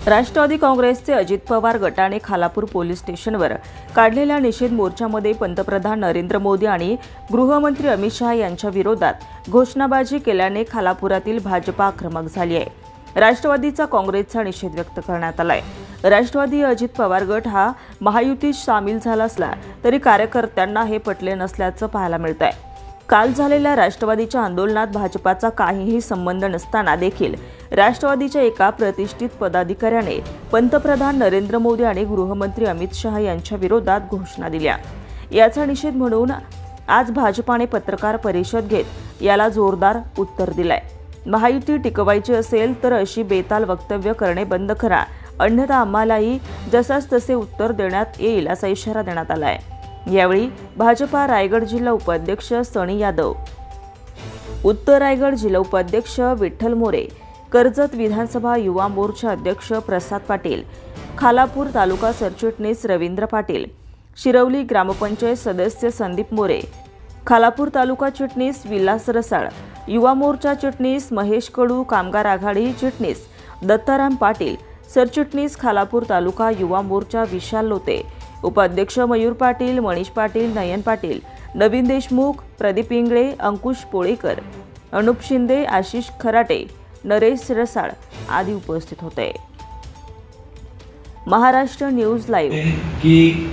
राष्ट्रवादी काँग्रेसचे अजित पवार गटाने खालापूर पोलीस स्टेशनवर काढलेल्या निषेध मोर्चामध्ये पंतप्रधान नरेंद्र मोदी आणि गृहमंत्री अमित शहा यांच्या विरोधात घोषणाबाजी केल्याने खालापुरातील भाजपा आक्रमक झाली आहे। राष्ट्रवादीचा काँग्रेसचा निषेध व्यक्त करण्यात आलाय। राष्ट्रवादी अजित पवार गट हा महायुतीत सामील झाला असला तरी कार्यकर्त्यांना हे पटले नसल्याचं पाहायला मिळत आहे। काल झालेल्या राष्ट्रवादीच्या आंदोलनात भाजपाचा काहीही संबंध नसताना देखील राष्ट्रवादीच्या एका प्रतिष्ठित पदाधिकाऱ्याने पंतप्रधान नरेंद्र मोदी आणि गृहमंत्री अमित शहा यांच्या विरोधात घोषणा दिल्या। याचा निषेध म्हणून आज भाजपाने पत्रकार परिषद घेत याला जोरदार उत्तर दिलंय। महायुती टिकवायची असेल तर अशी बेताल वक्तव्य करणे बंद करा, अन्यथा आम्हालाही जसाच तसे उत्तर देण्यात येईल असा इशारा देण्यात आलाय। यावेळी भाजपा रायगड जिल्हा उपाध्यक्ष सनी यादव, उत्तर रायगड जिल्हा उपाध्यक्ष विठ्ठल मोरे, कर्जत विधानसभा युवा मोर्चा अध्यक्ष प्रसाद पाटील, खालापूर तालुका सरचिटणीस रवींद्र पाटील, शिरवली ग्रामपंचायत सदस्य संदीप मोरे, खालापूर तालुका चिटणीस विलास रसाळ, युवा मोर्चा चिटणीस महेश कडू, कामगार आघाडी चिटणीस दत्ताराम पाटील, सरचिटणीस खालापूर तालुका युवा मोर्चा विशाल लोते, उपाध्यक्ष मयूर पाटील, मनीष पाटील, नयन पाटील, नवीन देशमुख, प्रदीप इंगळे, अंकुश पोळेकर, अनुप शिंदे, आशिष खराटे, नरेश रसाळ आदी उपस्थित होते। महाराष्ट्र न्यूज लाईव्ह की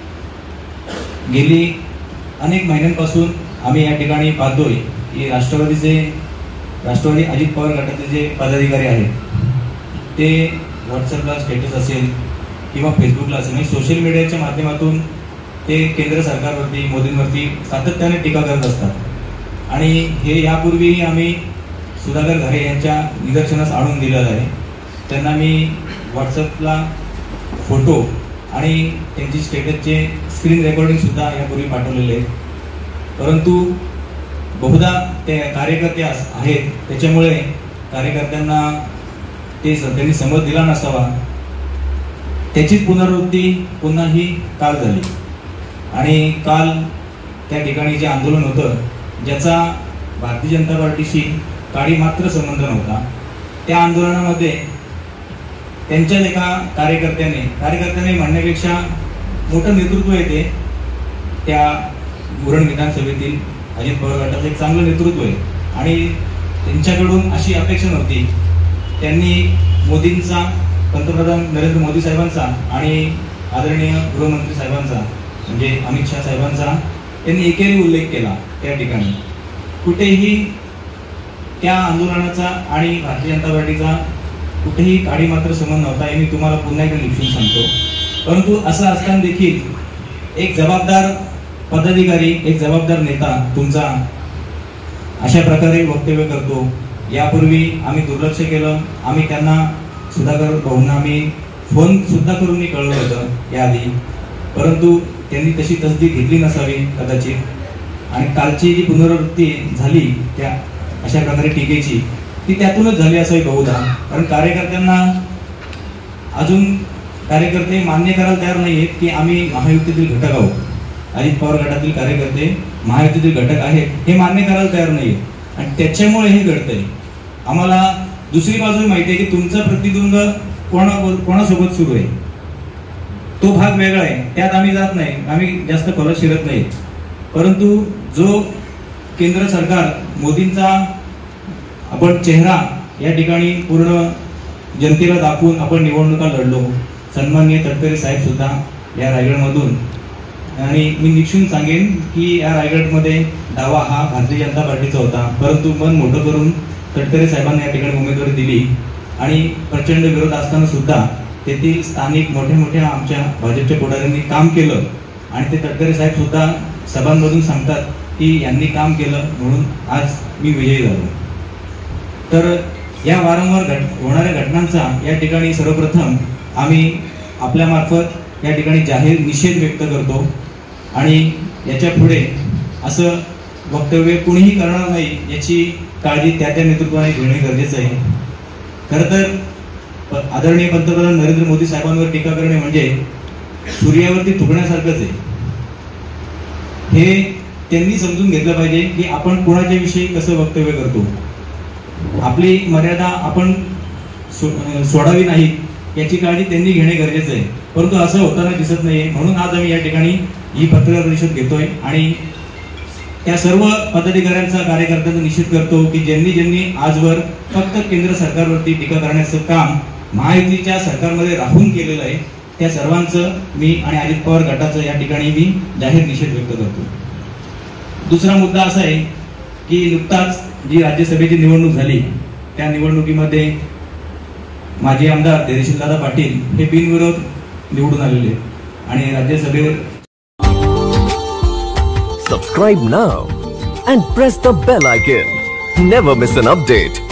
गेली अनेक महिन्यांपासून आम्ही या ठिकाणी पाहतोय की राष्ट्रवादी अजित पवार गटाचे जे पदाधिकारी आहेत ते व्हॉट्सअपला स्टेटस असेल किंवा फेसबुकला असेल म्हणजे सोशल मीडियाच्या माध्यमातून ते केंद्र सरकारवरती मोदींवरती सातत्याने टीका करत असतात आणि हे यापूर्वीही आम्ही सुधाकर घरे यांच्या निदर्शनास आणून दिलेलं आहे। त्यांना मी व्हॉट्सअपला फोटो आणि त्यांची स्टेटसचे स्क्रीन रेकॉर्डिंग सुद्धा यापूर्वी पाठवलेले आहेत, परंतु बहुधा ते कार्यकर्ते आहेत त्याच्यामुळे कार्यकर्त्यांना त्यांनी समज दिला नसावा, त्याचीच पुनरावृत्ती पुन्हा ही काल झाली। आणि काल त्या ठिकाणी जे आंदोलन होतं ज्याचा भारतीय जनता पार्टीशी काडी मात्र संबंध नव्हता, त्या आंदोलनामध्ये त्यांच्याच एका कार्यकर्त्याने म्हणण्यापेक्षा मोठं नेतृत्व येते त्या उरण विधानसभेतील अजित पवार गटाचं एक चांगलं नेतृत्व आहे आणि त्यांच्याकडून अशी अपेक्षा नव्हती। त्यांनी मोदींचा, पंतप्रधान नरेंद्र मोदी साहेबांचा आणि आदरणीय गृहमंत्री साहेबांचा म्हणजे अमित शहा साहेबांचा त्यांनी एकेरी उल्लेख केला। त्या ठिकाणी कुठेही त्या आंदोलनाचा आणि भारतीय जनता पार्टीचा कुठेही काडी मात्र संबंध नव्हता, हे मी तुम्हाला पुन्हा एकदा लिहून सांगतो। परंतु असं असताना देखील एक जबाबदार पदाधिकारी, एक जबाबदार नेता तुमचा अशा प्रकारे वक्तव्य करतो। यापूर्वी आम्ही दुर्लक्ष केलं, आम्ही त्यांना सुधाकर भाऊंना आम्ही फोन सुद्धा करून कळवलं होतं याआधी, परंतु त्यांनी तशी तसदी घेतली नसावी कदाचित। आणि कालची जी पुनरावृत्ती झाली त्या अशा प्रकारे टीकेची ती त्यातूनच झाली असावी बहुधा, कारण कार्यकर्ते मान्य करायला तयार नाहीयेत की आम्ही महायुतीतील घटक आहोत। अजित पवार गटातील कार्यकर्ते महायुतीतील घटक आहेत हे मान्य करायला तयार नाहीयेत आणि त्याच्यामुळे हे घडतंय। आम्हाला दुसरी बाजू माहिती आहे की तुमचा प्रतिद्वंद कोणासोबत सुरू आहे, तो भाग वेगळा आहे, त्यात आम्ही जात नाही, आम्ही जास्त खोलात शिरत नाही। परंतु जो केंद्र सरकार मोदींचा आपण चेहरा या ठिकाणी पूर्ण जनतेला दाखवून आपण निवडणुका लढलो, सन्माननीय तटकरे साहेब सुद्धा या रायगडमधून, आणि मी निश्चित सांगेन की या रायगडमध्ये दावा हा भारतीय जनता पार्टीचा होता, परंतु मन मोठं करून तटकरे साहेबांना या ठिकाणी उमेदवारी दिली आणि प्रचंड विरोध असताना सुद्धा तेथील स्थानिक मोठ्या आमच्या भाजपच्या पुढाऱ्यांनी काम केलं आणि ते तटकरे साहेब सुद्धा सभांमधून सांगतात की यांनी काम केलं म्हणून आज मी विजयी झालो। तर या वारंवार होणाऱ्या घटनांचा या ठिकाणी सर्वप्रथम आम्ही आपल्या मार्फत या ठिकाणी जाहीर निषेध व्यक्त करतो आणि याच्या पुढे असं वक्तव्य कुणीही करणार नाही याची काळजी त्या नेतृत्वाने घेणे गरजेचं आहे। खरं तर आदरणीय पंतप्रधान नरेंद्र मोदी साहेबांवर टीका करणे म्हणजे सूर्यावरती थुंकण्यासारखंच आहे। हे त्यांनी समजून घेतलं पाहिजे की आपण कोणाच्या विषयी कसं वक्तव्य करतो। आपली मर्यादा आपण सोडावी नाही याची काळजी त्यांनी घेणे गरजेचं आहे, परंतु असं होताना दिसत नाहीये. म्हणून आज आम्ही या ठिकाणी ही पत्रकार परिषद घेतोय आणि त्या सर्व पदाधिकाऱ्यांचा कार्यकर्त्यांचा निषेध करतो की ज्यांनी आजवर फक्त केंद्र सरकारवरती टीका करण्याचं काम महायुतीच्या सरकारमध्ये राहून केलेलं आहे, त्या सर्वांचं मी आणि अजित पवार गटाचं या ठिकाणी मी जाहीर निषेध व्यक्त करतो. दुसरा मुद्दा असा आहे की नुकताच जी राज्यसभेची निवडणूक झाली त्या निवडणुकीमध्ये माजी आमदार धैर्यशीलदादा पाटील हे बिनविरोध निवडून आलेले आणि राज्यसभेवर. Subscribe now and press the bell icon. Never miss an update.